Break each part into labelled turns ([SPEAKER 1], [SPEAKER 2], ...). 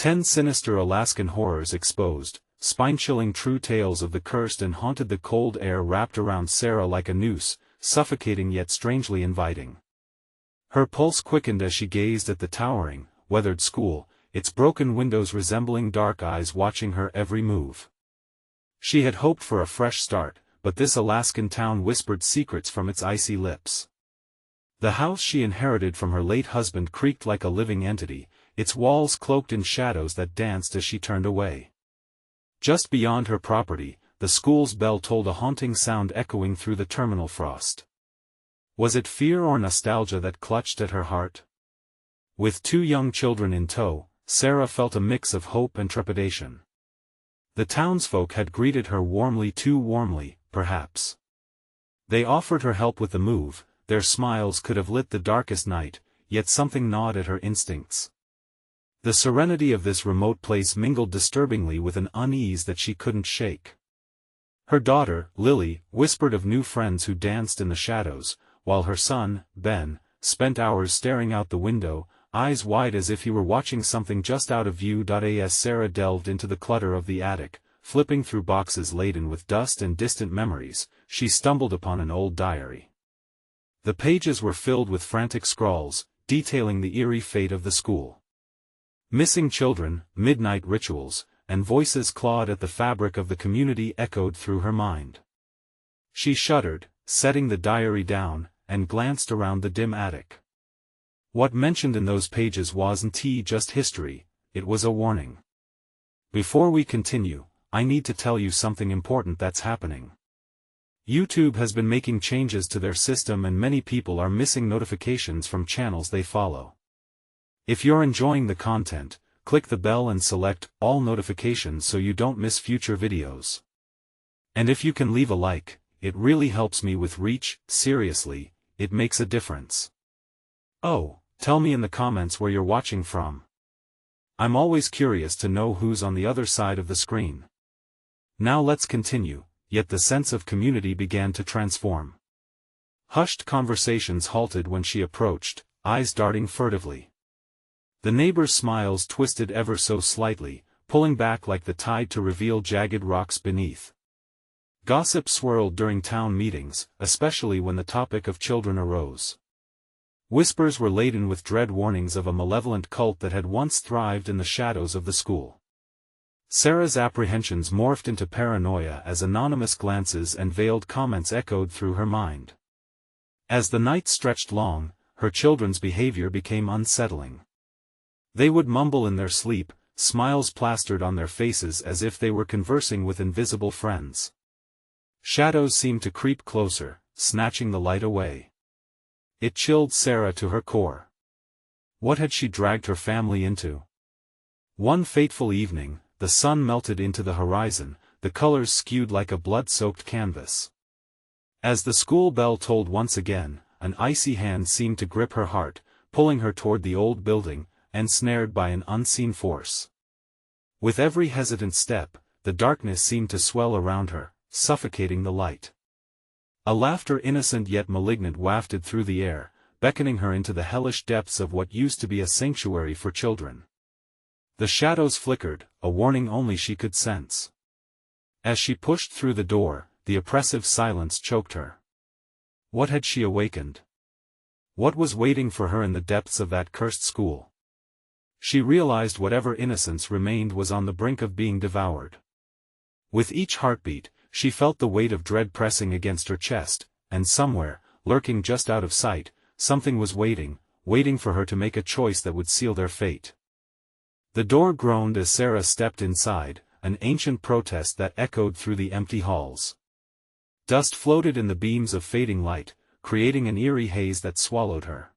[SPEAKER 1] 10 Sinister Alaskan Horrors Exposed, spine-chilling true tales of the cursed and haunted. The cold air wrapped around Sarah like a noose, suffocating yet strangely inviting. Her pulse quickened as she gazed at the towering, weathered school, its broken windows resembling dark eyes watching her every move. She had hoped for a fresh start, but this Alaskan town whispered secrets from its icy lips. The house she inherited from her late husband creaked like a living entity, its walls cloaked in shadows that danced as she turned away. Just beyond her property, the school's bell tolled, a haunting sound echoing through the terminal frost. Was it fear or nostalgia that clutched at her heart? With 2 young children in tow, Sarah felt a mix of hope and trepidation. The townsfolk had greeted her warmly, too warmly, perhaps. They offered her help with the move, their smiles could have lit the darkest night, yet something gnawed at her instincts. The serenity of this remote place mingled disturbingly with an unease that she couldn't shake. Her daughter, Lily, whispered of new friends who danced in the shadows, while her son, Ben, spent hours staring out the window, eyes wide as if he were watching something just out of view. As Sarah delved into the clutter of the attic, flipping through boxes laden with dust and distant memories, she stumbled upon an old diary. The pages were filled with frantic scrawls, detailing the eerie fate of the school. Missing children, midnight rituals, and voices clawed at the fabric of the community echoed through her mind. She shuddered, setting the diary down, and glanced around the dim attic. What mentioned in those pages wasn't just history, it was a warning. Before we continue, I need to tell you something important that's happening. YouTube has been making changes to their system and many people are missing notifications from channels they follow. If you're enjoying the content, click the bell and select all notifications so you don't miss future videos. And if you can leave a like, it really helps me with reach. Seriously, it makes a difference. Oh, tell me in the comments where you're watching from. I'm always curious to know who's on the other side of the screen. Now let's continue, yet the sense of community began to transform. Hushed conversations halted when she approached, eyes darting furtively. The neighbors' smiles twisted ever so slightly, pulling back like the tide to reveal jagged rocks beneath. Gossip swirled during town meetings, especially when the topic of children arose. Whispers were laden with dread warnings of a malevolent cult that had once thrived in the shadows of the school. Sarah's apprehensions morphed into paranoia as anonymous glances and veiled comments echoed through her mind. As the night stretched long, her children's behavior became unsettling. They would mumble in their sleep, smiles plastered on their faces as if they were conversing with invisible friends. Shadows seemed to creep closer, snatching the light away. It chilled Sarah to her core. What had she dragged her family into? One fateful evening, the sun melted into the horizon, the colors skewed like a blood-soaked canvas. As the school bell tolled once again, an icy hand seemed to grip her heart, pulling her toward the old building, ensnared by an unseen force. With every hesitant step, the darkness seemed to swell around her, suffocating the light. A laughter innocent yet malignant wafted through the air, beckoning her into the hellish depths of what used to be a sanctuary for children. The shadows flickered, a warning only she could sense. As she pushed through the door, the oppressive silence choked her. What had she awakened? What was waiting for her in the depths of that cursed school? She realized whatever innocence remained was on the brink of being devoured. With each heartbeat, she felt the weight of dread pressing against her chest, and somewhere, lurking just out of sight, something was waiting for her to make a choice that would seal their fate. The door groaned as Sarah stepped inside, an ancient protest that echoed through the empty halls. Dust floated in the beams of fading light, creating an eerie haze that swallowed her.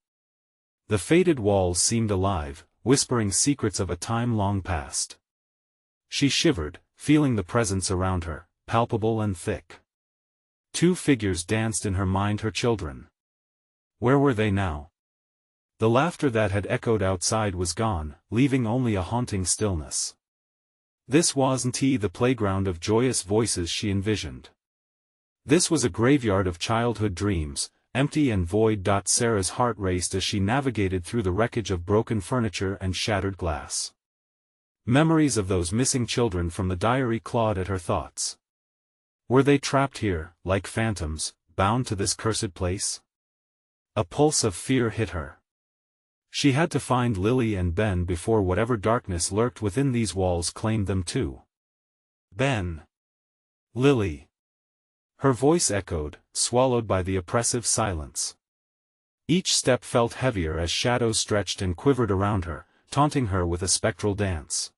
[SPEAKER 1] The faded walls seemed alive, whispering secrets of a time long past. She shivered, feeling the presence around her, palpable and thick. 2 figures danced in her mind, her children. Where were they now? The laughter that had echoed outside was gone, leaving only a haunting stillness. This wasn't the playground of joyous voices she envisioned. This was a graveyard of childhood dreams, empty and void. Sarah's heart raced as she navigated through the wreckage of broken furniture and shattered glass. Memories of those missing children from the diary clawed at her thoughts. Were they trapped here, like phantoms, bound to this cursed place? A pulse of fear hit her. She had to find Lily and Ben before whatever darkness lurked within these walls claimed them too. Ben. Lily. Her voice echoed, swallowed by the oppressive silence. Each step felt heavier as shadows stretched and quivered around her, taunting her with a spectral dance.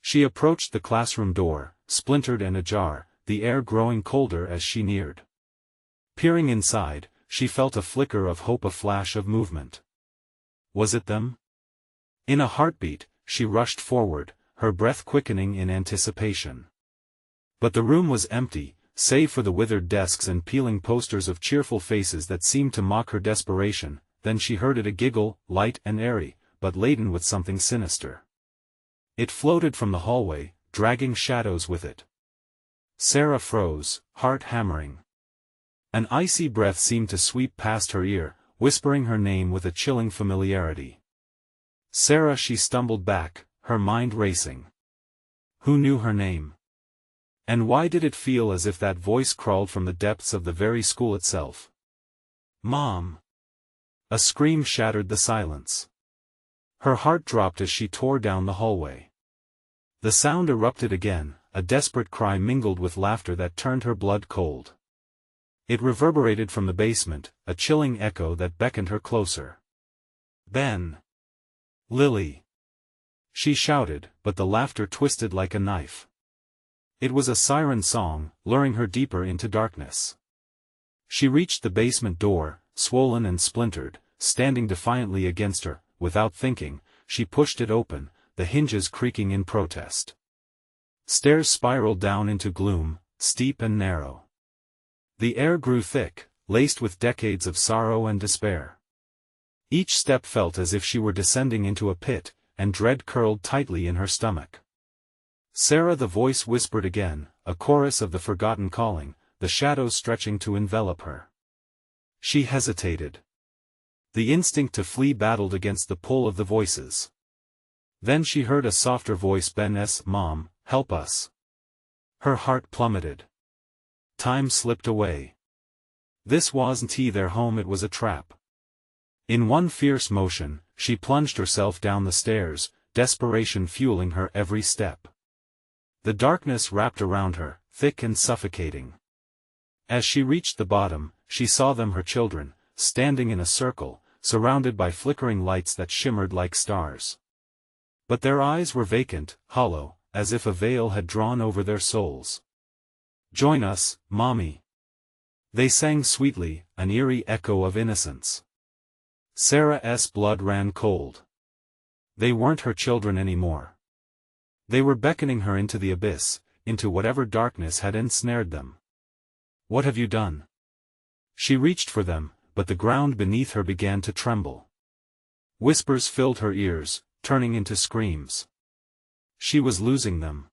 [SPEAKER 1] She approached the classroom door, splintered and ajar, the air growing colder as she neared. Peering inside, she felt a flicker of hope, a flash of movement. Was it them? In a heartbeat, she rushed forward, her breath quickening in anticipation. But the room was empty, save for the withered desks and peeling posters of cheerful faces that seemed to mock her desperation. Then she heard it, a giggle, light and airy, but laden with something sinister. It floated from the hallway, dragging shadows with it. Sarah froze, heart hammering. An icy breath seemed to sweep past her ear, whispering her name with a chilling familiarity. Sarah, she stumbled back, her mind racing. Who knew her name? And why did it feel as if that voice crawled from the depths of the very school itself? Mom! A scream shattered the silence. Her heart dropped as she tore down the hallway. The sound erupted again, a desperate cry mingled with laughter that turned her blood cold. It reverberated from the basement, a chilling echo that beckoned her closer. Ben! Lily! She shouted, but the laughter twisted like a knife. It was a siren song, luring her deeper into darkness. She reached the basement door, swollen and splintered, standing defiantly against her. Without thinking, she pushed it open, the hinges creaking in protest. Stairs spiraled down into gloom, steep and narrow. The air grew thick, laced with decades of sorrow and despair. Each step felt as if she were descending into a pit, and dread curled tightly in her stomach. Sarah, the voice whispered again, a chorus of the forgotten calling, the shadows stretching to envelop her. She hesitated. The instinct to flee battled against the pull of the voices. Then she heard a softer voice, Ben's, Mom, help us. Her heart plummeted. Time slipped away. This wasn't their home, it was a trap. In one fierce motion, she plunged herself down the stairs, desperation fueling her every step. The darkness wrapped around her, thick and suffocating. As she reached the bottom, she saw them, her children, standing in a circle, surrounded by flickering lights that shimmered like stars. But their eyes were vacant, hollow, as if a veil had drawn over their souls. Join us, Mommy. They sang sweetly, an eerie echo of innocence. Sarah's blood ran cold. They weren't her children anymore. They were beckoning her into the abyss, into whatever darkness had ensnared them. What have you done? She reached for them, but the ground beneath her began to tremble. Whispers filled her ears, turning into screams. She was losing them.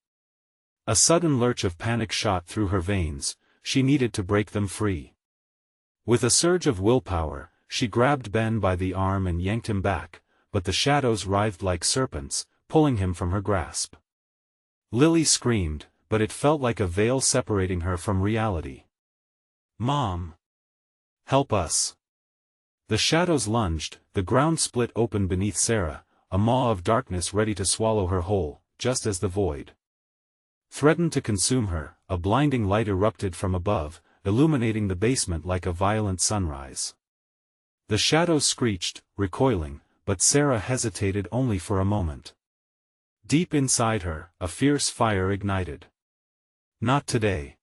[SPEAKER 1] A sudden lurch of panic shot through her veins, she needed to break them free. With a surge of willpower, she grabbed Ben by the arm and yanked him back, but the shadows writhed like serpents, pulling him from her grasp. Lily screamed, but it felt like a veil separating her from reality. Mom! Help us! The shadows lunged, the ground split open beneath Sarah, a maw of darkness ready to swallow her whole, just as the void threatened to consume her. A blinding light erupted from above, illuminating the basement like a violent sunrise. The shadows screeched, recoiling, but Sarah hesitated only for a moment. Deep inside her, a fierce fire ignited. Not today!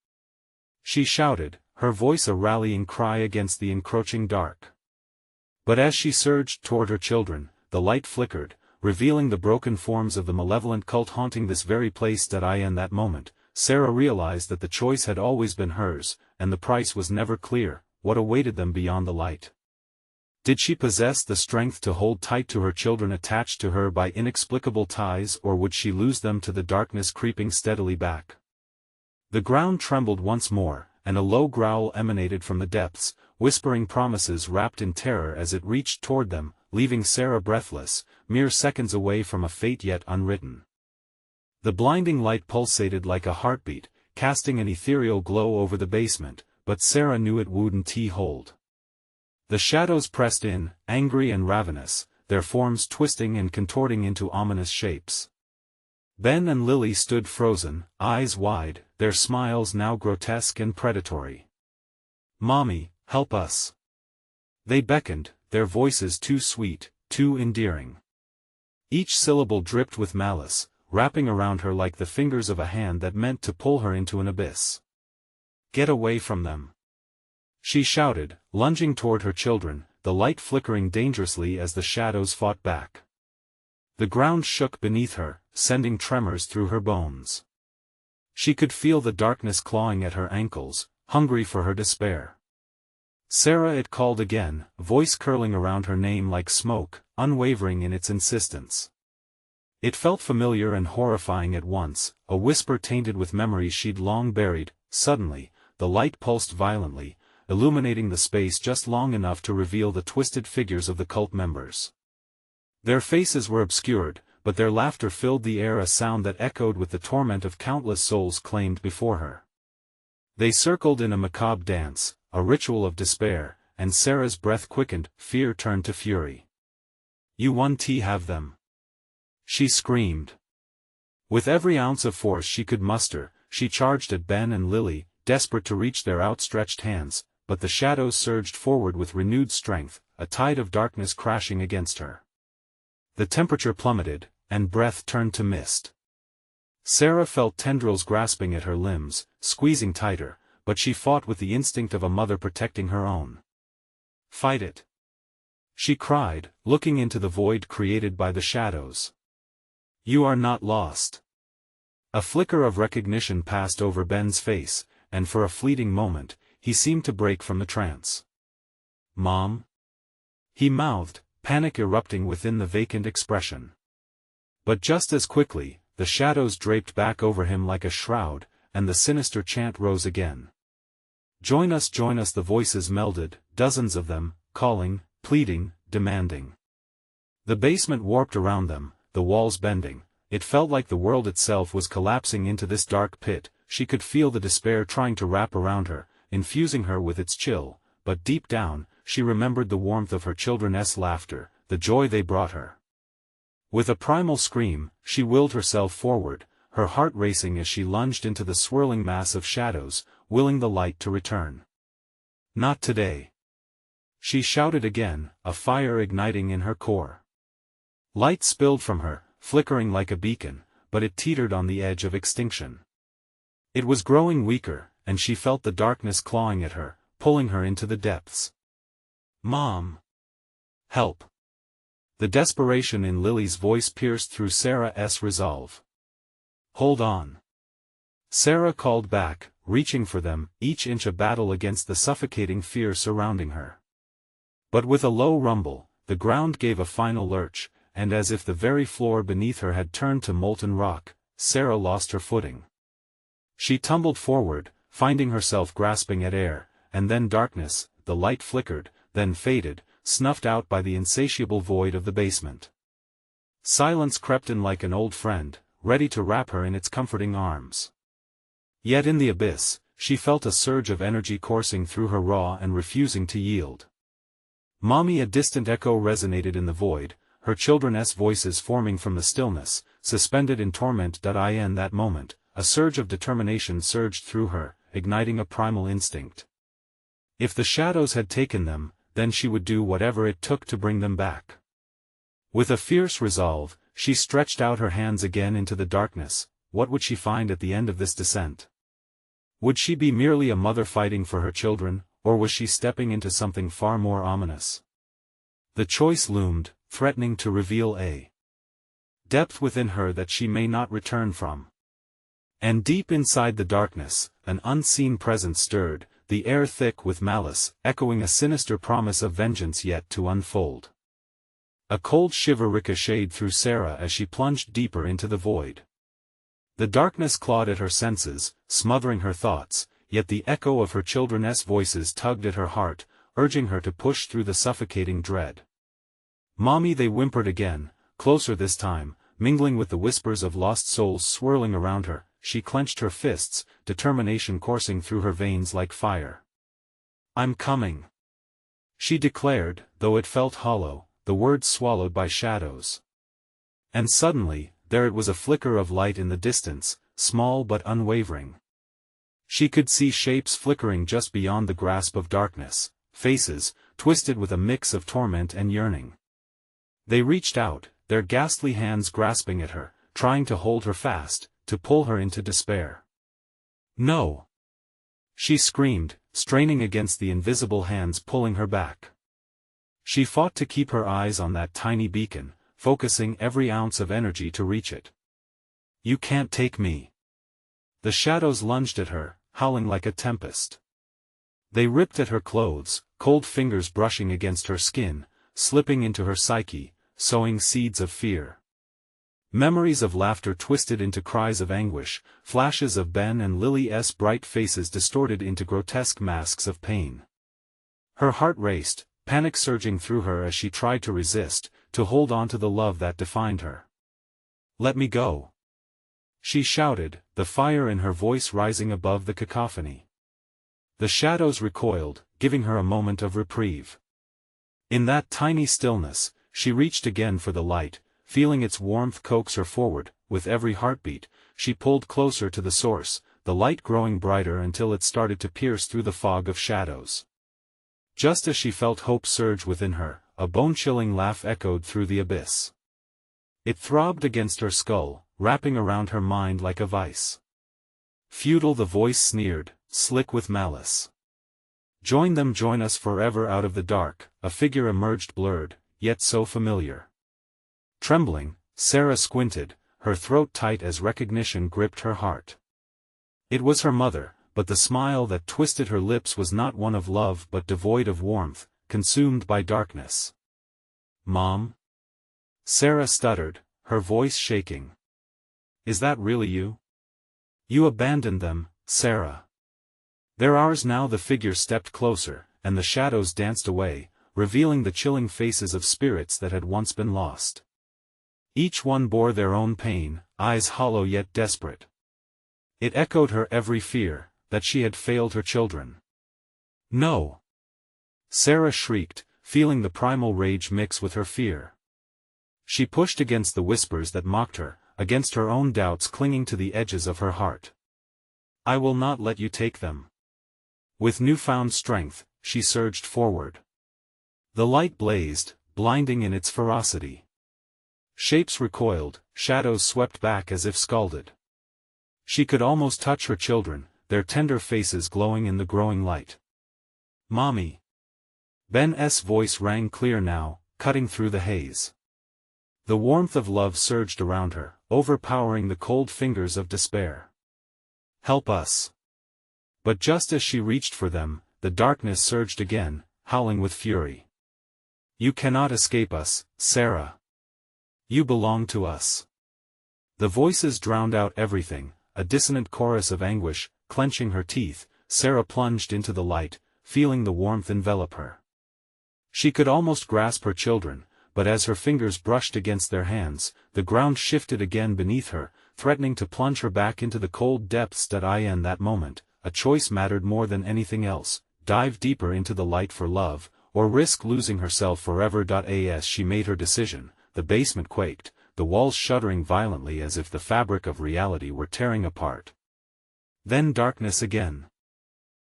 [SPEAKER 1] She shouted, her voice a rallying cry against the encroaching dark. But as she surged toward her children, the light flickered, revealing the broken forms of the malevolent cult haunting this very place. In that moment, Sarah realized that the choice had always been hers, and the price was never clear, what awaited them beyond the light. Did she possess the strength to hold tight to her children attached to her by inexplicable ties, or would she lose them to the darkness creeping steadily back? The ground trembled once more, and a low growl emanated from the depths, whispering promises wrapped in terror as it reached toward them, leaving Sarah breathless, mere seconds away from a fate yet unwritten. The blinding light pulsated like a heartbeat, casting an ethereal glow over the basement, but Sarah knew it wouldn't hold. The shadows pressed in, angry and ravenous, their forms twisting and contorting into ominous shapes. Ben and Lily stood frozen, eyes wide, their smiles now grotesque and predatory. "Mommy, help us." They beckoned, their voices too sweet, too endearing. Each syllable dripped with malice, wrapping around her like the fingers of a hand that meant to pull her into an abyss. "Get away from them!" she shouted, lunging toward her children, the light flickering dangerously as the shadows fought back. The ground shook beneath her, sending tremors through her bones. She could feel the darkness clawing at her ankles, hungry for her despair. "Sarah," it called again, voice curling around her name like smoke, unwavering in its insistence. It felt familiar and horrifying at once, a whisper tainted with memories she'd long buried. Suddenly, the light pulsed violently, illuminating the space just long enough to reveal the twisted figures of the cult members. Their faces were obscured, but their laughter filled the air, a sound that echoed with the torment of countless souls claimed before her. They circled in a macabre dance, a ritual of despair, and Sarah's breath quickened, fear turned to fury. "You want to have them!" she screamed. With every ounce of force she could muster, she charged at Ben and Lily, desperate to reach their outstretched hands, but the shadows surged forward with renewed strength, a tide of darkness crashing against her. The temperature plummeted, and breath turned to mist. Sarah felt tendrils grasping at her limbs, squeezing tighter, but she fought with the instinct of a mother protecting her own. "Fight it!" she cried, looking into the void created by the shadows. "You are not lost." A flicker of recognition passed over Ben's face, and for a fleeting moment, he seemed to break from the trance. "Mom?" he mouthed, panic erupting within the vacant expression. But just as quickly, the shadows draped back over him like a shroud, and the sinister chant rose again. Join us," the voices melded, dozens of them, calling, pleading, demanding. The basement warped around them, the walls bending. It felt like the world itself was collapsing into this dark pit. She could feel the despair trying to wrap around her, infusing her with its chill, but deep down, she remembered the warmth of her children's laughter, the joy they brought her. With a primal scream, she willed herself forward, her heart racing as she lunged into the swirling mass of shadows, willing the light to return. "Not today!" she shouted again, a fire igniting in her core. Light spilled from her, flickering like a beacon, but it teetered on the edge of extinction. It was growing weaker, and she felt the darkness clawing at her, pulling her into the depths. "Mom! Help!" The desperation in Lily's voice pierced through Sarah's resolve. "Hold on!" Sarah called back, reaching for them, each inch a battle against the suffocating fear surrounding her. But with a low rumble, the ground gave a final lurch, and as if the very floor beneath her had turned to molten rock, Sarah lost her footing. She tumbled forward, finding herself grasping at air, and then darkness. The light flickered, then faded, snuffed out by the insatiable void of the basement. Silence crept in like an old friend, ready to wrap her in its comforting arms. Yet in the abyss, she felt a surge of energy coursing through her raw and refusing to yield. "Mommy!" A distant echo resonated in the void, her children's voices forming from the stillness, suspended in torment. In that moment, a surge of determination surged through her, igniting a primal instinct. If the shadows had taken them, then she would do whatever it took to bring them back. With a fierce resolve, she stretched out her hands again into the darkness. What would she find at the end of this descent? Would she be merely a mother fighting for her children, or was she stepping into something far more ominous? The choice loomed, threatening to reveal a depth within her that she may not return from. And deep inside the darkness, an unseen presence stirred, the air thick with malice, echoing a sinister promise of vengeance yet to unfold. A cold shiver ricocheted through Sarah as she plunged deeper into the void. The darkness clawed at her senses, smothering her thoughts, yet the echo of her children's voices tugged at her heart, urging her to push through the suffocating dread. "Mommy!" they whimpered again, closer this time, mingling with the whispers of lost souls swirling around her. She clenched her fists, determination coursing through her veins like fire. "I'm coming," she declared, though it felt hollow, the words swallowed by shadows. And suddenly, there it was, a flicker of light in the distance, small but unwavering. She could see shapes flickering just beyond the grasp of darkness, faces, twisted with a mix of torment and yearning. They reached out, their ghastly hands grasping at her, trying to hold her fast, to pull her into despair. "No!" she screamed, straining against the invisible hands pulling her back. She fought to keep her eyes on that tiny beacon, focusing every ounce of energy to reach it. "You can't take me." The shadows lunged at her, howling like a tempest. They ripped at her clothes, cold fingers brushing against her skin, slipping into her psyche, sowing seeds of fear. Memories of laughter twisted into cries of anguish, flashes of Ben and Lily's bright faces distorted into grotesque masks of pain. Her heart raced, panic surging through her as she tried to resist, to hold on to the love that defined her. "Let me go," she shouted, the fire in her voice rising above the cacophony. The shadows recoiled, giving her a moment of reprieve. In that tiny stillness, she reached again for the light, feeling its warmth coax her forward. With every heartbeat, she pulled closer to the source, the light growing brighter until it started to pierce through the fog of shadows. Just as she felt hope surge within her, a bone-chilling laugh echoed through the abyss. It throbbed against her skull, wrapping around her mind like a vice. Futile, the voice sneered, slick with malice. "Join them, join us forever." Out of the dark, a figure emerged, blurred, yet so familiar. Trembling, Sarah squinted, her throat tight as recognition gripped her heart. It was her mother, but the smile that twisted her lips was not one of love but devoid of warmth, consumed by darkness. "Mom?" Sarah stuttered, her voice shaking. "Is that really you? You abandoned them, Sarah." "They're ours now." The figure stepped closer, and the shadows danced away, revealing the chilling faces of spirits that had once been lost. Each one bore their own pain, eyes hollow yet desperate. It echoed her every fear, that she had failed her children. "No!" Sarah shrieked, feeling the primal rage mix with her fear. She pushed against the whispers that mocked her, against her own doubts clinging to the edges of her heart. "I will not let you take them." With newfound strength, she surged forward. The light blazed, blinding in its ferocity. Shapes recoiled, shadows swept back as if scalded. She could almost touch her children, their tender faces glowing in the growing light. "Mommy!" Ben's voice rang clear now, cutting through the haze. The warmth of love surged around her, overpowering the cold fingers of despair. "Help us!" But just as she reached for them, the darkness surged again, howling with fury. "You cannot escape us, Sarah. You belong to us." The voices drowned out everything, a dissonant chorus of anguish. Clenching her teeth, Sarah plunged into the light, feeling the warmth envelop her. She could almost grasp her children, but as her fingers brushed against their hands, the ground shifted again beneath her, threatening to plunge her back into the cold depths. In that moment, a choice mattered more than anything else: dive deeper into the light for love, or risk losing herself forever. As she made her decision, the basement quaked, the walls shuddering violently as if the fabric of reality were tearing apart. Then darkness again.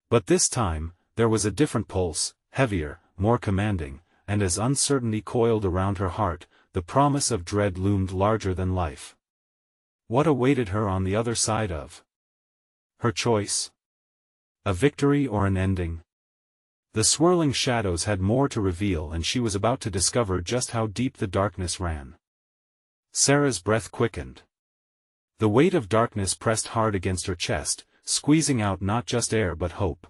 [SPEAKER 1] But this time, there was a different pulse, heavier, more commanding, and as uncertainty coiled around her heart, the promise of dread loomed larger than life. What awaited her on the other side of her choice? A victory or an ending? The swirling shadows had more to reveal, and she was about to discover just how deep the darkness ran. Sarah's breath quickened. The weight of darkness pressed hard against her chest, squeezing out not just air but hope.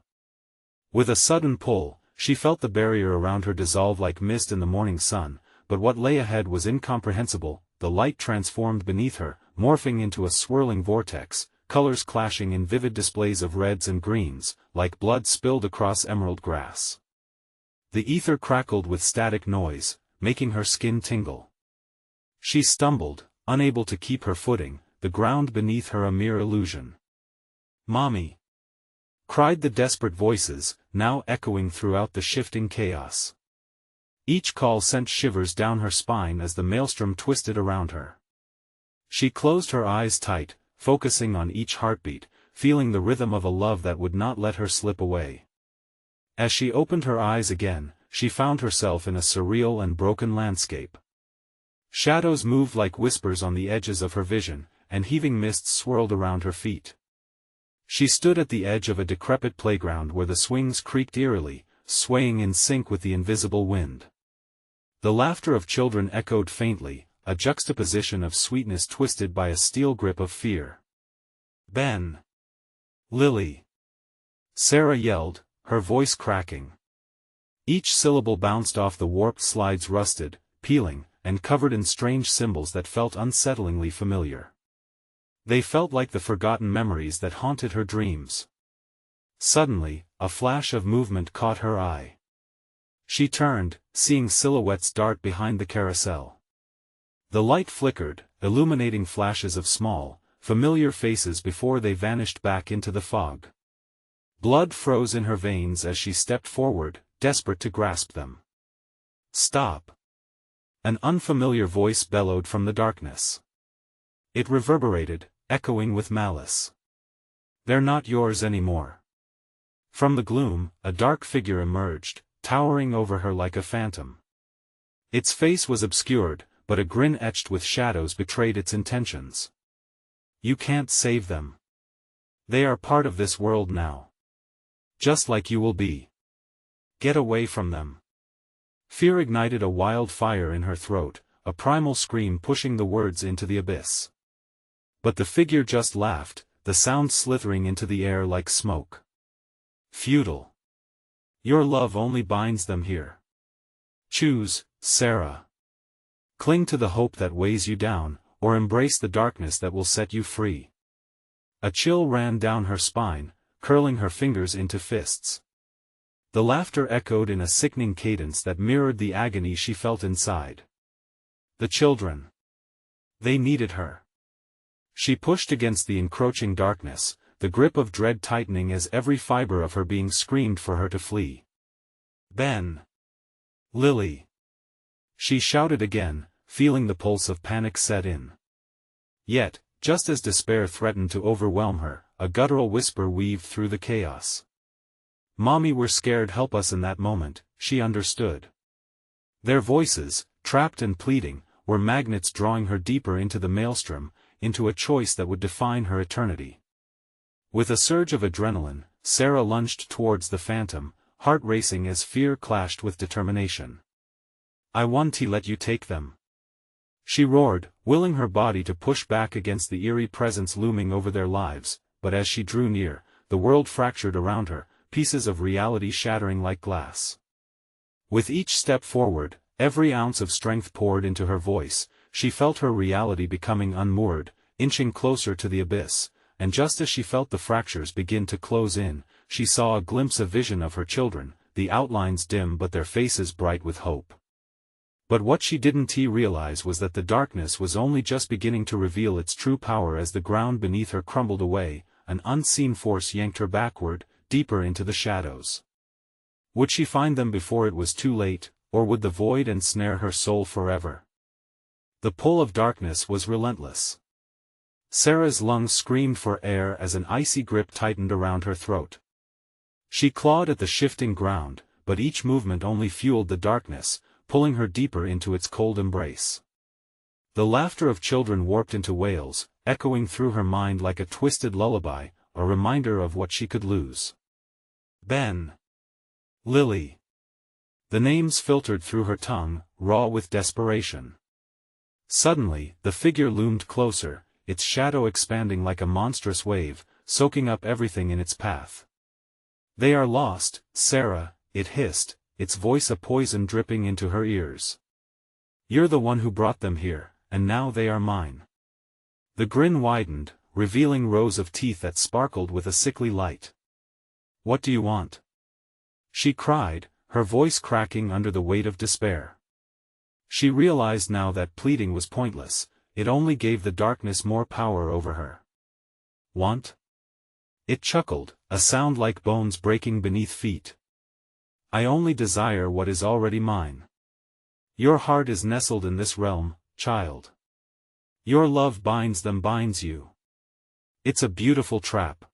[SPEAKER 1] With a sudden pull, she felt the barrier around her dissolve like mist in the morning sun, but what lay ahead was incomprehensible. The light transformed beneath her, morphing into a swirling vortex, colors clashing in vivid displays of reds and greens, like blood spilled across emerald grass. The ether crackled with static noise, making her skin tingle. She stumbled, unable to keep her footing, the ground beneath her a mere illusion. "Mommy!" cried the desperate voices, now echoing throughout the shifting chaos. Each call sent shivers down her spine as the maelstrom twisted around her. She closed her eyes tight, focusing on each heartbeat, feeling the rhythm of a love that would not let her slip away. As she opened her eyes again, she found herself in a surreal and broken landscape. Shadows moved like whispers on the edges of her vision, and heaving mists swirled around her feet. She stood at the edge of a decrepit playground where the swings creaked eerily, swaying in sync with the invisible wind. The laughter of children echoed faintly, a juxtaposition of sweetness twisted by a steel grip of fear. "Ben! Lily!" Sarah yelled, her voice cracking. Each syllable bounced off the warped slides, rusted, peeling, and covered in strange symbols that felt unsettlingly familiar. They felt like the forgotten memories that haunted her dreams. Suddenly, a flash of movement caught her eye. She turned, seeing silhouettes dart behind the carousel. The light flickered, illuminating flashes of small, familiar faces before they vanished back into the fog. Blood froze in her veins as she stepped forward, desperate to grasp them. "Stop!" An unfamiliar voice bellowed from the darkness. It reverberated, echoing with malice. "They're not yours anymore." From the gloom, a dark figure emerged, towering over her like a phantom. Its face was obscured, but a grin etched with shadows betrayed its intentions. "You can't save them. They are part of this world now. Just like you will be. Get away from them." Fear ignited a wild fire in her throat, a primal scream pushing the words into the abyss. But the figure just laughed, the sound slithering into the air like smoke. "Futile. Your love only binds them here. Choose, Sarah. Cling to the hope that weighs you down, or embrace the darkness that will set you free." A chill ran down her spine, curling her fingers into fists. The laughter echoed in a sickening cadence that mirrored the agony she felt inside. The children. They needed her. She pushed against the encroaching darkness, the grip of dread tightening as every fiber of her being screamed for her to flee. "Ben! Lily!" She shouted again, feeling the pulse of panic set in. Yet, just as despair threatened to overwhelm her, a guttural whisper weaved through the chaos. "Mommy, we're scared, help us." In that moment, she understood. Their voices, trapped and pleading, were magnets drawing her deeper into the maelstrom, into a choice that would define her eternity. With a surge of adrenaline, Sarah lunged towards the phantom, heart racing as fear clashed with determination. "I won't let you take them," she roared, willing her body to push back against the eerie presence looming over their lives, but as she drew near, the world fractured around her, pieces of reality shattering like glass. With each step forward, every ounce of strength poured into her voice, she felt her reality becoming unmoored, inching closer to the abyss, and just as she felt the fractures begin to close in, she saw a glimpse of vision of her children, the outlines dim but their faces bright with hope. But what she didn't realize was that the darkness was only just beginning to reveal its true power as the ground beneath her crumbled away, an unseen force yanked her backward, deeper into the shadows. Would she find them before it was too late, or would the void ensnare her soul forever? The pull of darkness was relentless. Sarah's lungs screamed for air as an icy grip tightened around her throat. She clawed at the shifting ground, but each movement only fueled the darkness, pulling her deeper into its cold embrace. The laughter of children warped into wails, echoing through her mind like a twisted lullaby, a reminder of what she could lose. "Ben! Lily!" The names filtered through her tongue, raw with desperation. Suddenly, the figure loomed closer, its shadow expanding like a monstrous wave, soaking up everything in its path. "They are lost, Sarah," it hissed, its voice a poison dripping into her ears. "You're the one who brought them here, and now they are mine." The grin widened, revealing rows of teeth that sparkled with a sickly light. "What do you want?" she cried, her voice cracking under the weight of despair. She realized now that pleading was pointless, it only gave the darkness more power over her. Want? It chuckled, a sound like bones breaking beneath feet. I only desire what is already mine. Your heart is nestled in this realm, child. Your love binds them, binds you. It's a beautiful trap.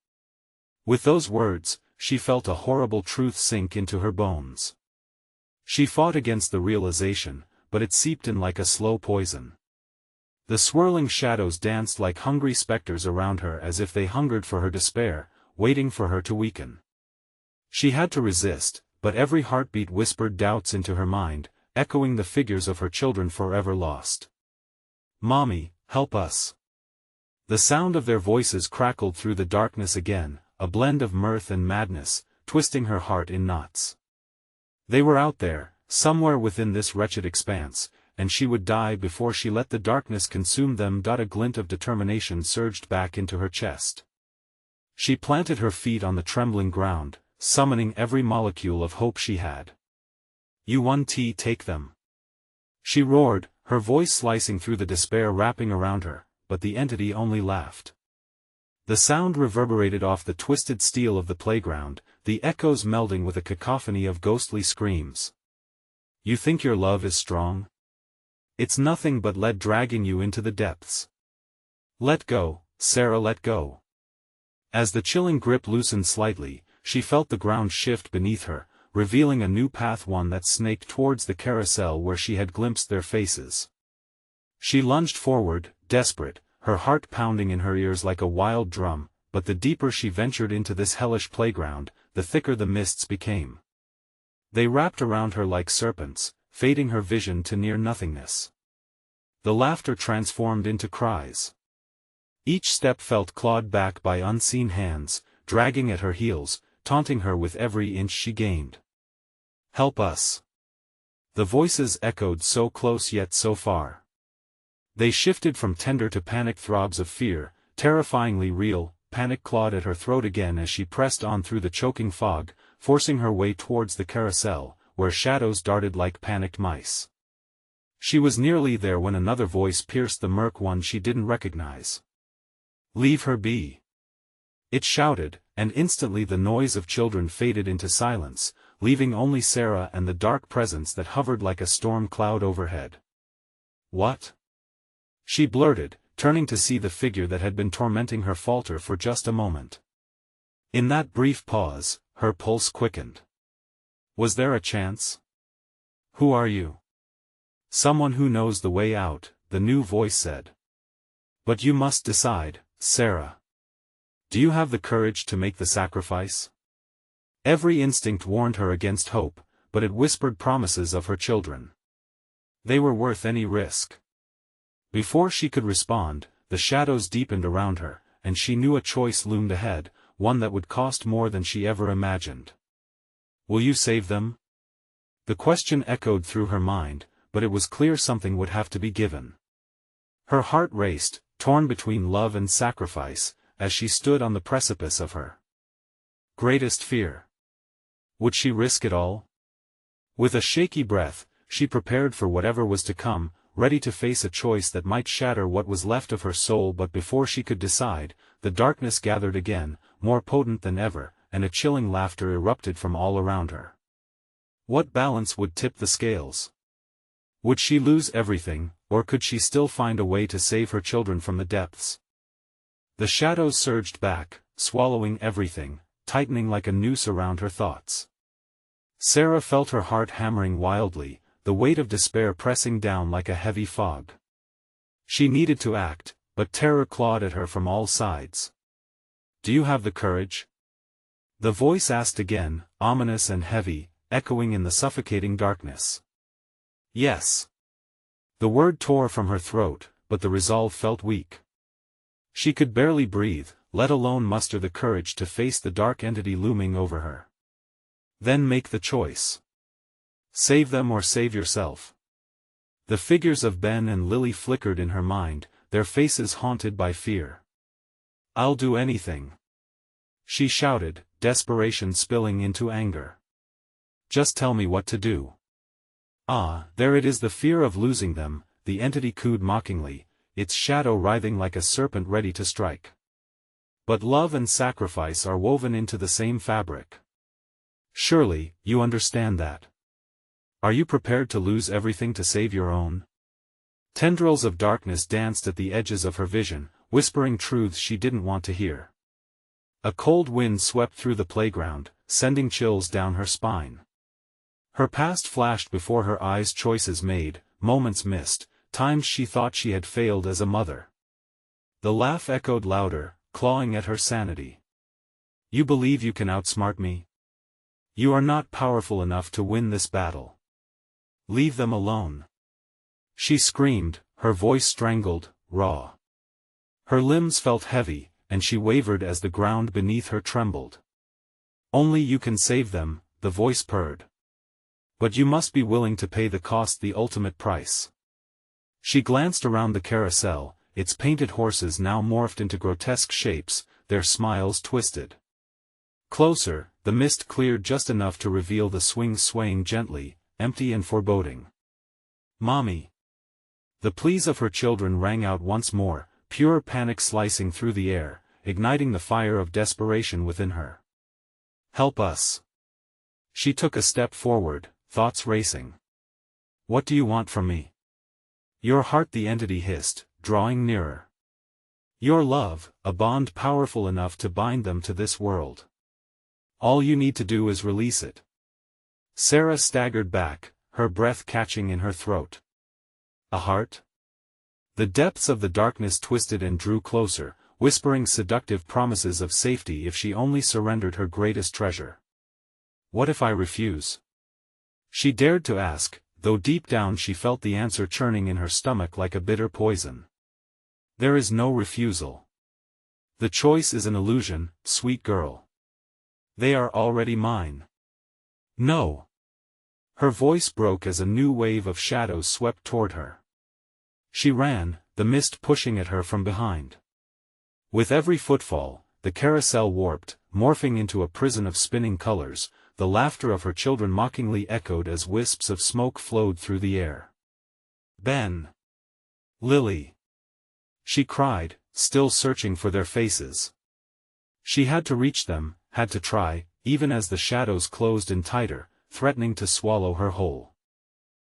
[SPEAKER 1] With those words, she felt a horrible truth sink into her bones. She fought against the realization, but it seeped in like a slow poison. The swirling shadows danced like hungry specters around her as if they hungered for her despair, waiting for her to weaken. She had to resist, but every heartbeat whispered doubts into her mind, echoing the figures of her children forever lost. Mommy, help us. The sound of their voices crackled through the darkness again, a blend of mirth and madness, twisting her heart in knots. They were out there, somewhere within this wretched expanse, and she would die before she let the darkness consume them. A glint of determination surged back into her chest. She planted her feet on the trembling ground, summoning every molecule of hope she had. You want to take them? She roared, her voice slicing through the despair wrapping around her, but the entity only laughed. The sound reverberated off the twisted steel of the playground, the echoes melding with a cacophony of ghostly screams. You think your love is strong? It's nothing but lead dragging you into the depths. Let go, Sarah, let go. As the chilling grip loosened slightly, she felt the ground shift beneath her, revealing a new path, one that snaked towards the carousel where she had glimpsed their faces. She lunged forward, desperate, her heart pounding in her ears like a wild drum, but the deeper she ventured into this hellish playground, the thicker the mists became. They wrapped around her like serpents, fading her vision to near nothingness. The laughter transformed into cries. Each step felt clawed back by unseen hands, dragging at her heels, taunting her with every inch she gained. Help us. The voices echoed so close yet so far. They shifted from tender to panicked throbs of fear, terrifyingly real. Panic clawed at her throat again as she pressed on through the choking fog, forcing her way towards the carousel, where shadows darted like panicked mice. She was nearly there when another voice pierced the murk, one she didn't recognize. Leave her be. It shouted, and instantly the noise of children faded into silence, leaving only Sarah and the dark presence that hovered like a storm cloud overhead. What? She blurted, turning to see the figure that had been tormenting her falter for just a moment. In that brief pause, her pulse quickened. Was there a chance? Who are you? Someone who knows the way out, the new voice said. But you must decide, Sarah. Do you have the courage to make the sacrifice? Every instinct warned her against hope, but it whispered promises of her children. They were worth any risk. Before she could respond, the shadows deepened around her, and she knew a choice loomed ahead, one that would cost more than she ever imagined. Will you save them? The question echoed through her mind, but it was clear something would have to be given. Her heart raced, torn between love and sacrifice, as she stood on the precipice of her greatest fear. Would she risk it all? With a shaky breath, she prepared for whatever was to come, ready to face a choice that might shatter what was left of her soul. But before she could decide, the darkness gathered again, more potent than ever, and a chilling laughter erupted from all around her. What balance would tip the scales? Would she lose everything, or could she still find a way to save her children from the depths? The shadows surged back, swallowing everything, tightening like a noose around her thoughts. Sarah felt her heart hammering wildly, the weight of despair pressing down like a heavy fog. She needed to act, but terror clawed at her from all sides. Do you have the courage? The voice asked again, ominous and heavy, echoing in the suffocating darkness. Yes. The word tore from her throat, but the resolve felt weak. She could barely breathe, let alone muster the courage to face the dark entity looming over her. Then make the choice. Save them or save yourself. The figures of Ben and Lily flickered in her mind, their faces haunted by fear. I'll do anything. She shouted, desperation spilling into anger. Just tell me what to do. Ah, there it is, the fear of losing them, the entity cooed mockingly. its shadow writhing like a serpent ready to strike. But love and sacrifice are woven into the same fabric. Surely, you understand that. Are you prepared to lose everything to save your own? Tendrils of darkness danced at the edges of her vision, whispering truths she didn't want to hear. A cold wind swept through the playground, sending chills down her spine. Her past flashed before her eyes, choices made, moments missed, times she thought she had failed as a mother. The laugh echoed louder, clawing at her sanity. You believe you can outsmart me? You are not powerful enough to win this battle. Leave them alone. She screamed, her voice strangled, raw. Her limbs felt heavy, and she wavered as the ground beneath her trembled. Only you can save them, the voice purred. But you must be willing to pay the cost, the ultimate price. She glanced around the carousel, its painted horses now morphed into grotesque shapes, their smiles twisted. Closer, the mist cleared just enough to reveal the swings swaying gently, empty and foreboding. Mommy! The pleas of her children rang out once more, pure panic slicing through the air, igniting the fire of desperation within her. Help us! She took a step forward, thoughts racing. What do you want from me? Your heart, the entity hissed, drawing nearer. Your love, a bond powerful enough to bind them to this world. All you need to do is release it. Sarah staggered back, her breath catching in her throat. A heart? The depths of the darkness twisted and drew closer, whispering seductive promises of safety if she only surrendered her greatest treasure. What if I refuse? She dared to ask, though deep down she felt the answer churning in her stomach like a bitter poison. There is no refusal. The choice is an illusion, sweet girl. They are already mine. No. Her voice broke as a new wave of shadows swept toward her. She ran, the mist pushing at her from behind. With every footfall, the carousel warped, morphing into a prison of spinning colors. The laughter of her children mockingly echoed as wisps of smoke flowed through the air. Ben! Lily! She cried, still searching for their faces. She had to reach them, had to try, even as the shadows closed in tighter, threatening to swallow her whole.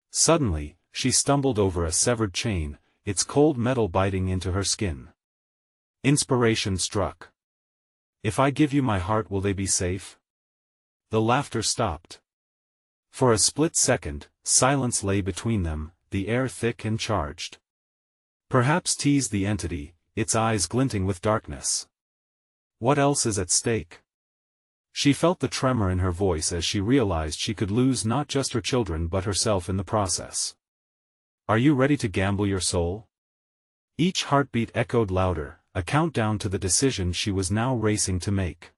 [SPEAKER 1] Suddenly, she stumbled over a severed chain, its cold metal biting into her skin. Inspiration struck. If I give you my heart, will they be safe? The laughter stopped. For a split second, silence lay between them, the air thick and charged. Perhaps, teased the entity, its eyes glinting with darkness. What else is at stake? She felt the tremor in her voice as she realized she could lose not just her children but herself in the process. Are you ready to gamble your soul? Each heartbeat echoed louder, a countdown to the decision she was now racing to make.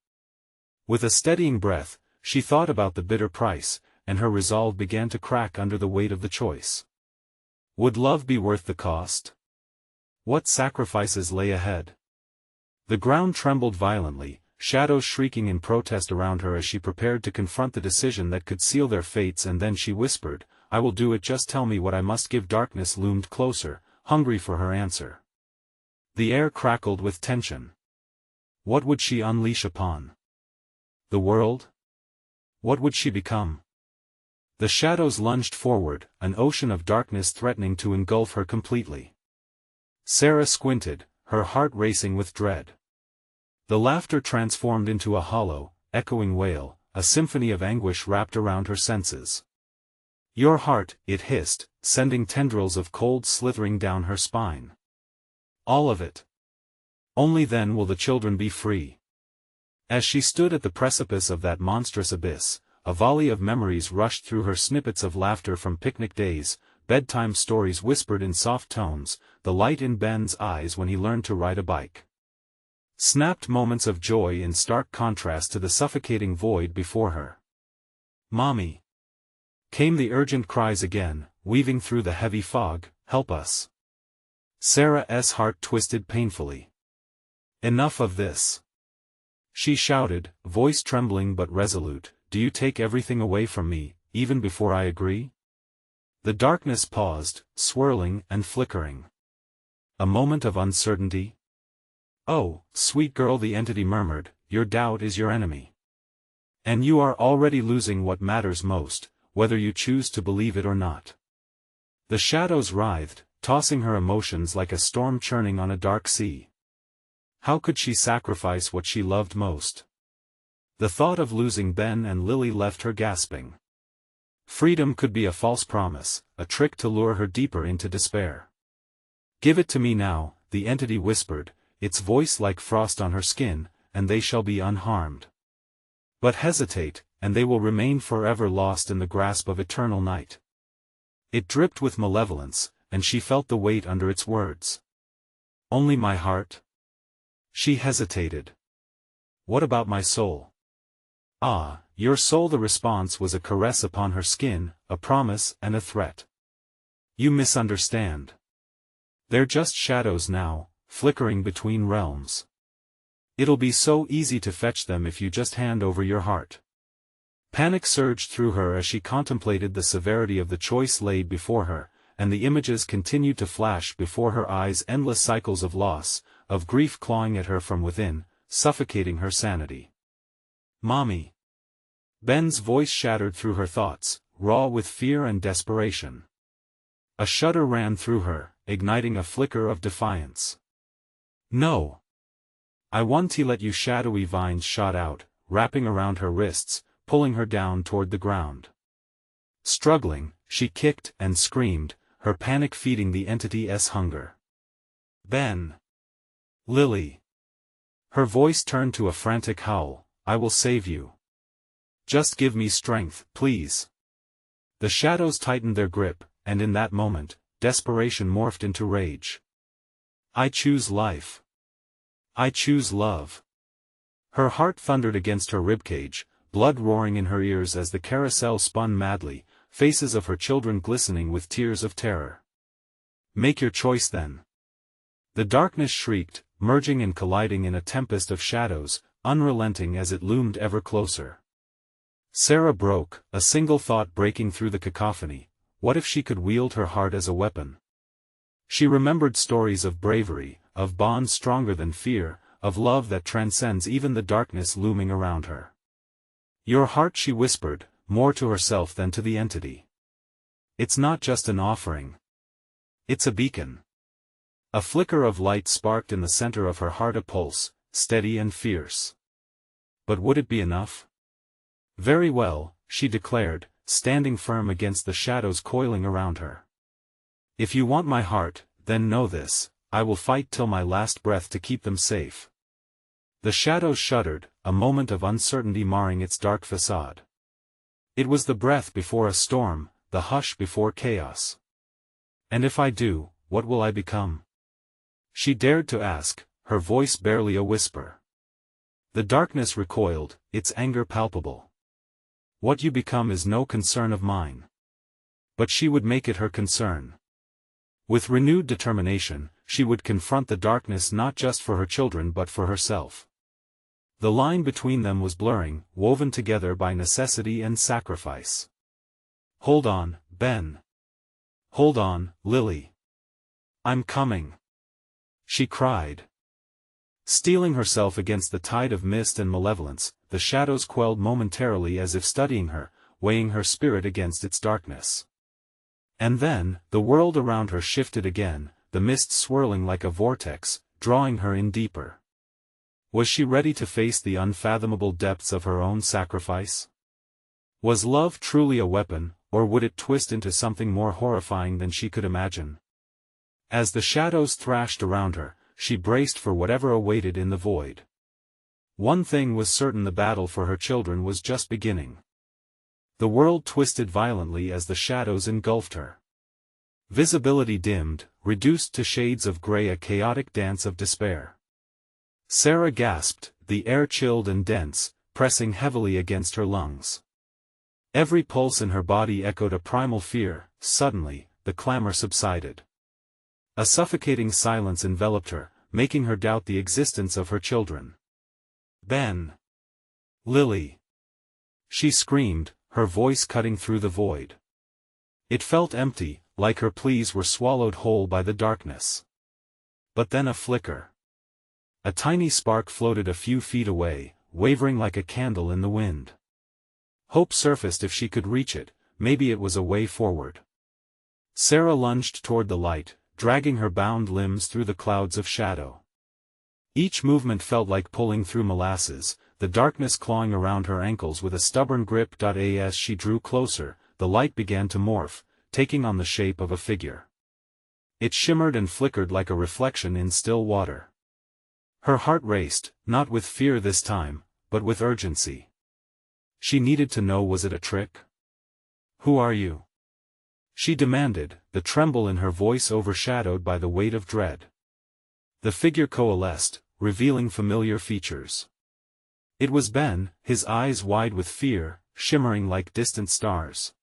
[SPEAKER 1] With a steadying breath, she thought about the bitter price, and her resolve began to crack under the weight of the choice. Would love be worth the cost? What sacrifices lay ahead? The ground trembled violently, shadows shrieking in protest around her as she prepared to confront the decision that could seal their fates, and then she whispered, I will do it, just tell me what I must give. Darkness loomed closer, hungry for her answer. The air crackled with tension. What would she unleash upon the world? What would she become? The shadows lunged forward, an ocean of darkness threatening to engulf her completely. Sarah squinted, her heart racing with dread. The laughter transformed into a hollow, echoing wail, a symphony of anguish wrapped around her senses. Your heart, it hissed, sending tendrils of cold slithering down her spine. All of it. Only then will the children be free. As she stood at the precipice of that monstrous abyss, a volley of memories rushed through her, snippets of laughter from picnic days, bedtime stories whispered in soft tones, the light in Ben's eyes when he learned to ride a bike. Snapped moments of joy in stark contrast to the suffocating void before her. Mommy! Came the urgent cries again, weaving through the heavy fog, help us! Sarah's heart twisted painfully. Enough of this! She shouted, voice trembling but resolute, do you take everything away from me, even before I agree? The darkness paused, swirling and flickering. A moment of uncertainty? Oh, sweet girl, the entity murmured, your doubt is your enemy. And you are already losing what matters most, whether you choose to believe it or not. The shadows writhed, tossing her emotions like a storm churning on a dark sea. How could she sacrifice what she loved most? The thought of losing Ben and Lily left her gasping. Freedom could be a false promise, a trick to lure her deeper into despair. Give it to me now, the entity whispered, its voice like frost on her skin, and they shall be unharmed. But hesitate, and they will remain forever lost in the grasp of eternal night. It dripped with malevolence, and she felt the weight under its words. Only my heart? She hesitated. What about my soul? Ah, your soul. The response was a caress upon her skin, a promise and a threat. You misunderstand. They're just shadows now, flickering between realms. It'll be so easy to fetch them if you just hand over your heart. Panic surged through her as she contemplated the severity of the choice laid before her, and the images continued to flash before her eyes, endless cycles of loss, of grief clawing at her from within, suffocating her sanity. Mommy. Ben's voice shattered through her thoughts, raw with fear and desperation. A shudder ran through her, igniting a flicker of defiance. No. I want to let you. Shadowy vines shot out, wrapping around her wrists, pulling her down toward the ground. Struggling, she kicked and screamed, her panic feeding the entity's hunger. Ben. Lily. Her voice turned to a frantic howl, I will save you. Just give me strength, please. The shadows tightened their grip, and in that moment, desperation morphed into rage. I choose life. I choose love. Her heart thundered against her ribcage, blood roaring in her ears as the carousel spun madly, faces of her children glistening with tears of terror. Make your choice then. The darkness shrieked, merging and colliding in a tempest of shadows, unrelenting as it loomed ever closer. Sarah broke, a single thought breaking through the cacophony. What if she could wield her heart as a weapon? She remembered stories of bravery, of bonds stronger than fear, of love that transcends even the darkness looming around her. Your heart, she whispered, more to herself than to the entity. It's not just an offering. It's a beacon. A flicker of light sparked in the center of her heart, a pulse, steady and fierce. But would it be enough? Very well, she declared, standing firm against the shadows coiling around her. If you want my heart, then know this, I will fight till my last breath to keep them safe. The shadows shuddered, a moment of uncertainty marring its dark facade. It was the breath before a storm, the hush before chaos. And if I do, what will I become? She dared to ask, her voice barely a whisper. The darkness recoiled, its anger palpable. What you become is no concern of mine. But she would make it her concern. With renewed determination, she would confront the darkness not just for her children but for herself. The line between them was blurring, woven together by necessity and sacrifice. Hold on, Ben. Hold on, Lily. I'm coming. She cried. Steeling herself against the tide of mist and malevolence, the shadows quelled momentarily as if studying her, weighing her spirit against its darkness. And then, the world around her shifted again, the mist swirling like a vortex, drawing her in deeper. Was she ready to face the unfathomable depths of her own sacrifice? Was love truly a weapon, or would it twist into something more horrifying than she could imagine? As the shadows thrashed around her, she braced for whatever awaited in the void. One thing was certain, the battle for her children was just beginning. The world twisted violently as the shadows engulfed her. Visibility dimmed, reduced to shades of gray, a chaotic dance of despair. Sarah gasped, the air chilled and dense, pressing heavily against her lungs. Every pulse in her body echoed a primal fear. Suddenly, the clamor subsided. A suffocating silence enveloped her, making her doubt the existence of her children. Ben. Lily. She screamed, her voice cutting through the void. It felt empty, like her pleas were swallowed whole by the darkness. But then a flicker. A tiny spark floated a few feet away, wavering like a candle in the wind. Hope surfaced if she could reach it, maybe it was a way forward. Sarah lunged toward the light, dragging her bound limbs through the clouds of shadow. Each movement felt like pulling through molasses, the darkness clawing around her ankles with a stubborn grip. As she drew closer, the light began to morph, taking on the shape of a figure. It shimmered and flickered like a reflection in still water. Her heart raced, not with fear this time, but with urgency. She needed to know, was it a trick? "Who are you?" she demanded, the tremble in her voice overshadowed by the weight of dread. The figure coalesced, revealing familiar features. It was Ben, his eyes wide with fear, shimmering like distant stars.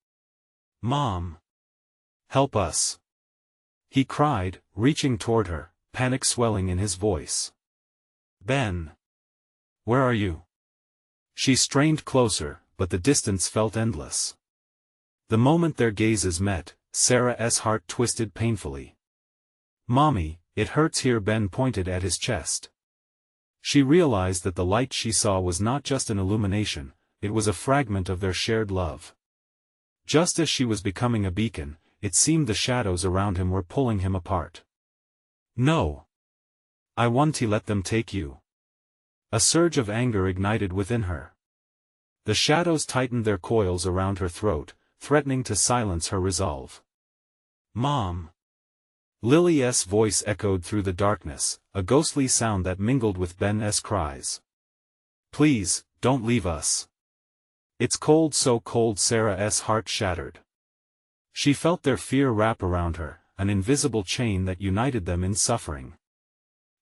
[SPEAKER 1] "Mom! Help us!" he cried, reaching toward her, panic swelling in his voice. "Ben! Where are you?" She strained closer, but the distance felt endless. The moment their gazes met, Sarah's heart twisted painfully. "Mommy, it hurts here." Ben pointed at his chest. She realized that the light she saw was not just an illumination, it was a fragment of their shared love. Just as she was becoming a beacon, it seemed the shadows around him were pulling him apart. "No! I want to let them take you." A surge of anger ignited within her. The shadows tightened their coils around her throat, threatening to silence her resolve. "Mom!" Lily's voice echoed through the darkness, a ghostly sound that mingled with Ben's cries. "Please, don't leave us. It's cold, so cold." Sarah's heart shattered. She felt their fear wrap around her, an invisible chain that united them in suffering.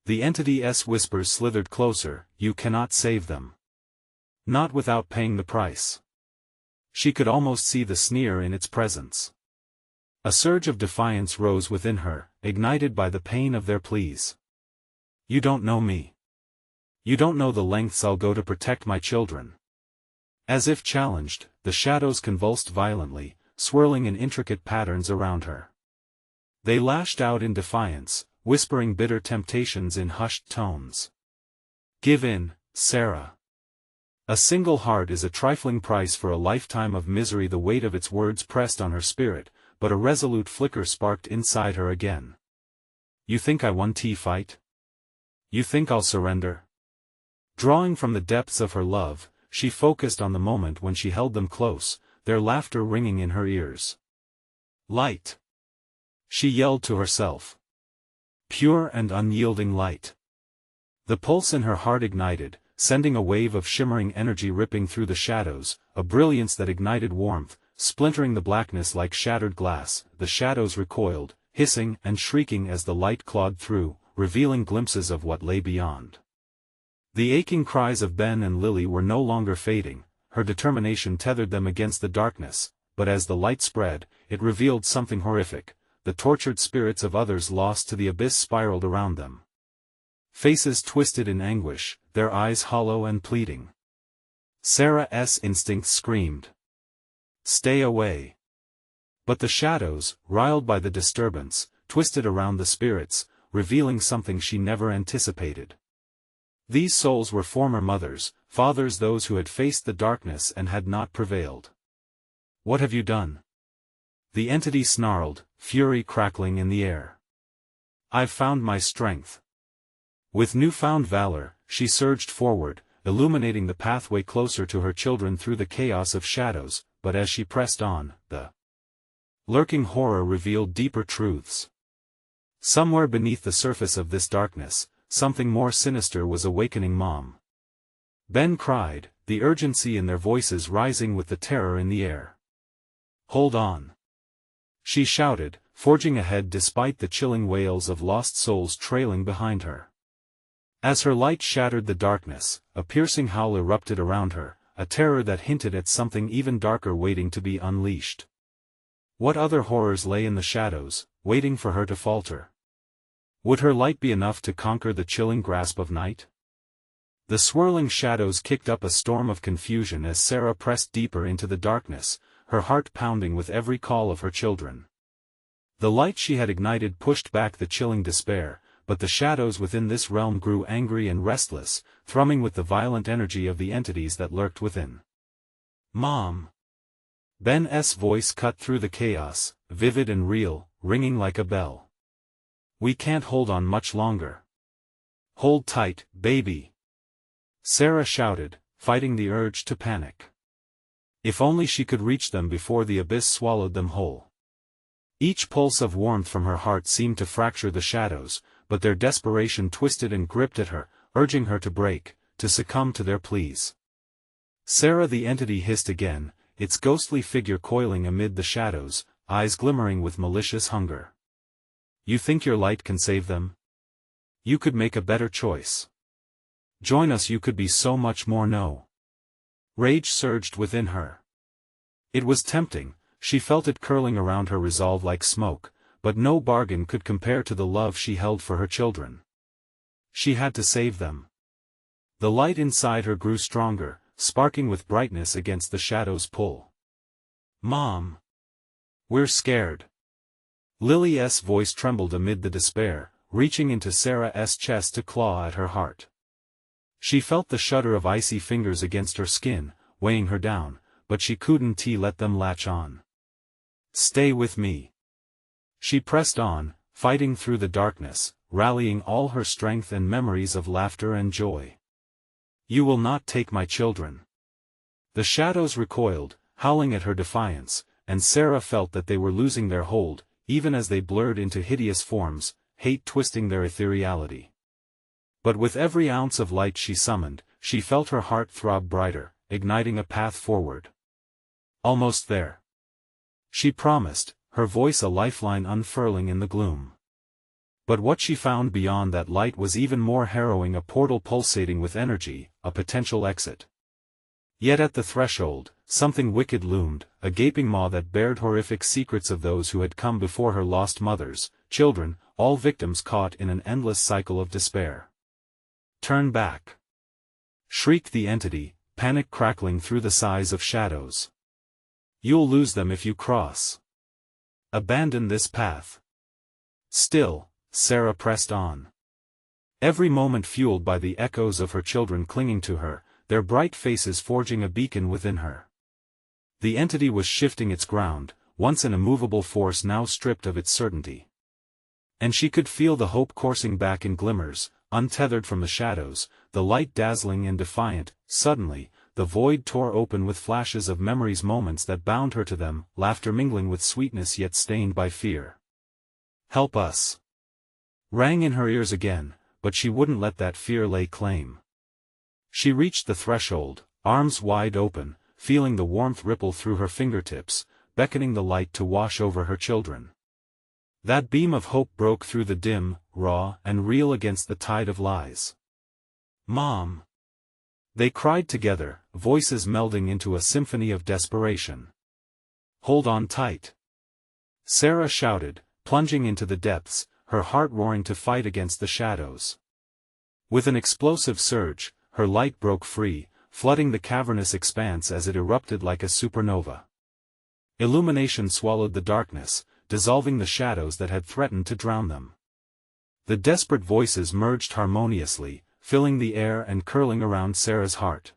[SPEAKER 1] The entity's whispers slithered closer, "You cannot save them. Not without paying the price." She could almost see the sneer in its presence. A surge of defiance rose within her, ignited by the pain of their pleas. "You don't know me. You don't know the lengths I'll go to protect my children." As if challenged, the shadows convulsed violently, swirling in intricate patterns around her. They lashed out in defiance, whispering bitter temptations in hushed tones. "Give in, Sarah. A single heart is a trifling price for a lifetime of misery." The weight of its words pressed on her spirit, but a resolute flicker sparked inside her again. "You think I won to fight? You think I'll surrender?" Drawing from the depths of her love, she focused on the moment when she held them close, their laughter ringing in her ears. "Light!" she yelled to herself. "Pure and unyielding light." The pulse in her heart ignited, sending a wave of shimmering energy ripping through the shadows, a brilliance that ignited warmth, splintering the blackness like shattered glass. The shadows recoiled, hissing and shrieking as the light clawed through, revealing glimpses of what lay beyond. The aching cries of Ben and Lily were no longer fading, her determination tethered them against the darkness, but as the light spread, it revealed something horrific. The tortured spirits of others lost to the abyss spiraled around them. Faces twisted in anguish, their eyes hollow and pleading. Sarah's instincts screamed, "Stay away!" But the shadows, riled by the disturbance, twisted around the spirits, revealing something she never anticipated. These souls were former mothers, fathers, those who had faced the darkness and had not prevailed. "What have you done?" the entity snarled, fury crackling in the air. "I've found my strength." With newfound valor, she surged forward, illuminating the pathway closer to her children through the chaos of shadows, but as she pressed on, the lurking horror revealed deeper truths. Somewhere beneath the surface of this darkness, something more sinister was awakening. "Mom!" Ben cried, the urgency in their voices rising with the terror in the air. "Hold on!" she shouted, forging ahead despite the chilling wails of lost souls trailing behind her. As her light shattered the darkness, a piercing howl erupted around her, a terror that hinted at something even darker waiting to be unleashed. What other horrors lay in the shadows, waiting for her to falter? Would her light be enough to conquer the chilling grasp of night? The swirling shadows kicked up a storm of confusion as Sarah pressed deeper into the darkness, her heart pounding with every call of her children. The light she had ignited pushed back the chilling despair, but the shadows within this realm grew angry and restless, thrumming with the violent energy of the entities that lurked within. "Mom!" Ben's voice cut through the chaos, vivid and real, ringing like a bell. "We can't hold on much longer." "Hold tight, baby!" Sarah shouted, fighting the urge to panic. If only she could reach them before the abyss swallowed them whole. Each pulse of warmth from her heart seemed to fracture the shadows, but their desperation twisted and gripped at her, urging her to break, to succumb to their pleas. "Sarah!" the entity hissed again, its ghostly figure coiling amid the shadows, eyes glimmering with malicious hunger. "You think your light can save them? You could make a better choice. Join us, you could be so much more." No. Rage surged within her. It was tempting, she felt it curling around her resolve like smoke, but no bargain could compare to the love she held for her children. She had to save them. The light inside her grew stronger, sparking with brightness against the shadow's pull. "Mom! We're scared." Lily's voice trembled amid the despair, reaching into Sarah's chest to claw at her heart. She felt the shudder of icy fingers against her skin, weighing her down, but she couldn't let them latch on. "Stay with me." She pressed on, fighting through the darkness, rallying all her strength and memories of laughter and joy. "You will not take my children." The shadows recoiled, howling at her defiance, and Sarah felt that they were losing their hold, even as they blurred into hideous forms, hate twisting their ethereality. But with every ounce of light she summoned, she felt her heart throb brighter, igniting a path forward. "Almost there," she promised, her voice a lifeline unfurling in the gloom. But what she found beyond that light was even more harrowing, a portal pulsating with energy, a potential exit. Yet at the threshold, something wicked loomed, a gaping maw that bared horrific secrets of those who had come before her, lost mothers, children, all victims caught in an endless cycle of despair. "Turn back!" shrieked the entity, panic crackling through the sighs of shadows. "You'll lose them if you cross. Abandon this path." Still, Sarah pressed on. Every moment fueled by the echoes of her children clinging to her, their bright faces forging a beacon within her. The entity was shifting its ground, once an immovable force now stripped of its certainty. And she could feel the hope coursing back in glimmers, untethered from the shadows, the light dazzling and defiant. Suddenly, the void tore open with flashes of memories, moments that bound her to them, laughter mingling with sweetness yet stained by fear. "Help us!" rang in her ears again, but she wouldn't let that fear lay claim. She reached the threshold, arms wide open, feeling the warmth ripple through her fingertips, beckoning the light to wash over her children. That beam of hope broke through the dim, raw, and real against the tide of lies. "Mom!" they cried together, voices melding into a symphony of desperation. "Hold on tight!" Sarah shouted, plunging into the depths, her heart roaring to fight against the shadows. With an explosive surge, her light broke free, flooding the cavernous expanse as it erupted like a supernova. Illumination swallowed the darkness, dissolving the shadows that had threatened to drown them. The desperate voices merged harmoniously, filling the air and curling around Sarah's heart.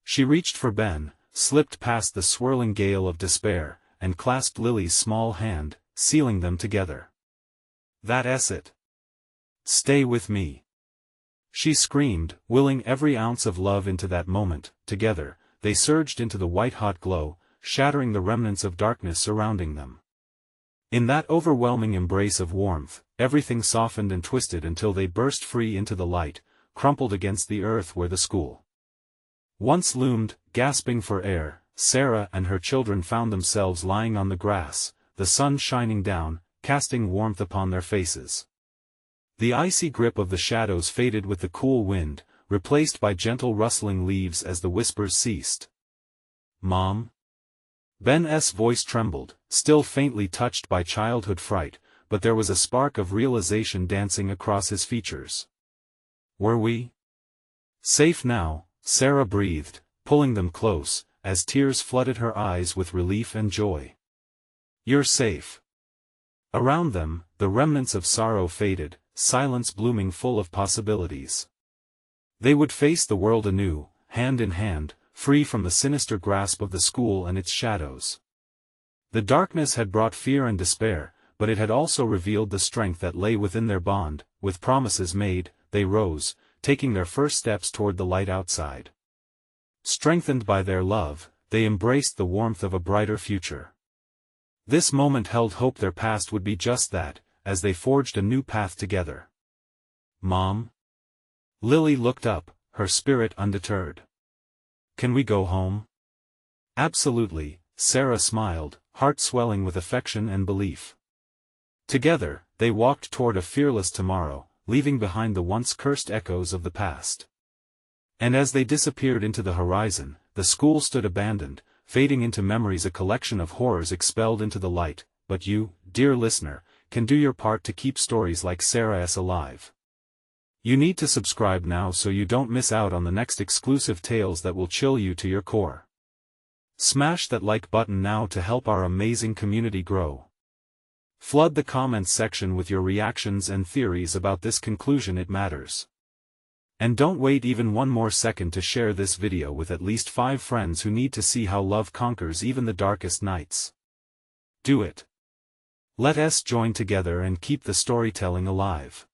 [SPEAKER 1] She reached for Ben, slipped past the swirling gale of despair, and clasped Lily's small hand, sealing them together. "That's it. Stay with me!" she screamed, willing every ounce of love into that moment. Together, they surged into the white-hot glow, shattering the remnants of darkness surrounding them. In that overwhelming embrace of warmth, everything softened and twisted until they burst free into the light, crumpled against the earth where the school once loomed. Gasping for air, Sarah and her children found themselves lying on the grass, the sun shining down, casting warmth upon their faces. The icy grip of the shadows faded with the cool wind, replaced by gentle rustling leaves as the whispers ceased. "Mom?" Ben's voice trembled, still faintly touched by childhood fright, but there was a spark of realization dancing across his features. "Were we safe now?" Sarah breathed, pulling them close, as tears flooded her eyes with relief and joy. "You're safe." Around them, the remnants of sorrow faded, silence blooming full of possibilities. They would face the world anew, hand in hand, free from the sinister grasp of the school and its shadows. The darkness had brought fear and despair, but it had also revealed the strength that lay within their bond. With promises made, they rose, taking their first steps toward the light outside. Strengthened by their love, they embraced the warmth of a brighter future. This moment held hope their past would be just that, as they forged a new path together. "Mom?" Lily looked up, her spirit undeterred. "Can we go home?" "Absolutely," Sarah smiled, heart swelling with affection and belief. Together, they walked toward a fearless tomorrow, leaving behind the once cursed echoes of the past. And as they disappeared into the horizon, the school stood abandoned, fading into memories, a collection of horrors expelled into the light. But you, dear listener, can do your part to keep stories like Sarah's alive. You need to subscribe now so you don't miss out on the next exclusive tales that will chill you to your core. Smash that like button now to help our amazing community grow. Flood the comments section with your reactions and theories about this conclusion, it matters. And don't wait even one more second to share this video with at least 5 friends who need to see how love conquers even the darkest nights. Do it. Let us join together and keep the storytelling alive.